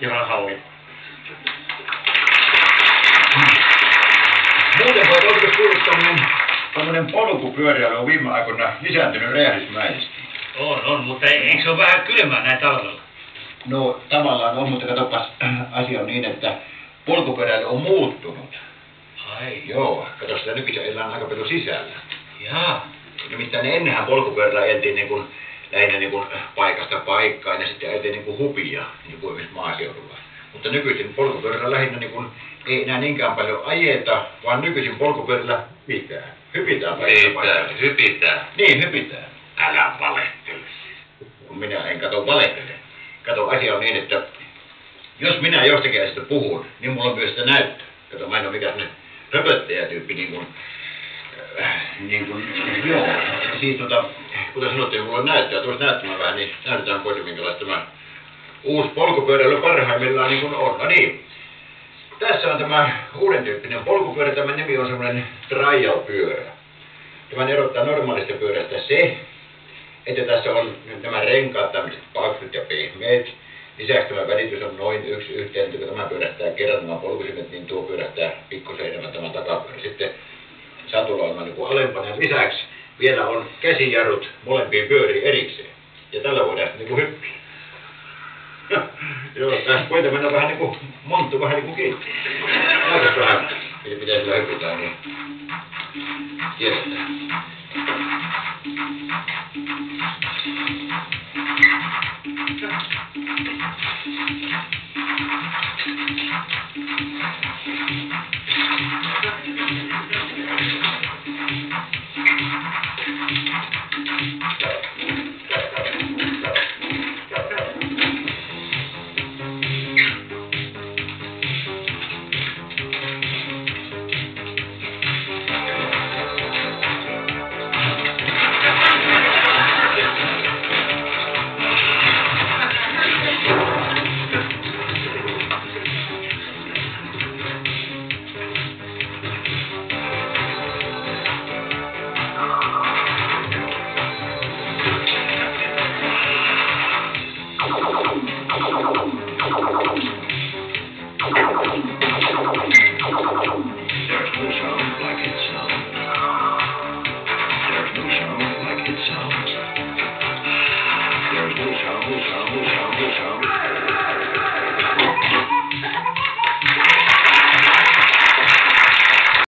Jaha. Muuten voi oikein kuullut tommonen polkupyöräily on viime aikoina lisääntynyt räjähdysmäisesti. On, mutta eikö se ole vähän kylmää näin talvella? No tavallaan on, mutta katsopas, asia on niin, että polkupyöräily on muuttunut. Ai. Joo, kato sitä nykyisin elää aika paljon sisällä. Jaa. Nimittäin ennenhän polkupyörällä ajeltiin lähinnä paikasta paikkaan ja sitten ajeltiin hupia, niin kuin esimerkiksi maaseudulla. Mutta nykyisin polkupyörällä lähinnä ei enää niinkään paljon ajeta, vaan nykyisin polkupyörällä hypitään paikasta. Hypitään. Niin, hypitään. Älä valehtele. Minä en valehtele. Kato, asia on niin, että jos minä jostakin asiasta puhun, niin mulla on myös sitä näyttöä. Kato, mä en ole mikään sellainen höpöttäjätyyppi joo. Siis kuten sanottiin, mulla on näyttöä. Tuossa näyttämään vähän, niin näytetään pois, minkälaista tämä uusi polkupyöräily parhaimmillaan on. No niin. Tässä on tämä uuden tyyppinen polkupyörä. Tämä nimi on semmoinen trial-pyörä. Tämän erottaa normaalista pyörästä se, että tässä on nämä renkaat, tämmöiset paksut ja pehmeät. Lisäksi tämä välitys on noin 1:1, kun tämä pyörähtää kerran nämä polkusimet, niin tuo pyörähtää pikkusen enemmän tämä takapyörä. Sitten satulla on alempana ja lisäksi vielä on käsijarrut molempiin pyöriin erikseen. Ja tällä voidaan sitten hyppiä. Joo, tässä voidaan mennä vähän monttu vähän kiinni. Näytäs vähän, miten sillä hyppitään, niin tiedetään.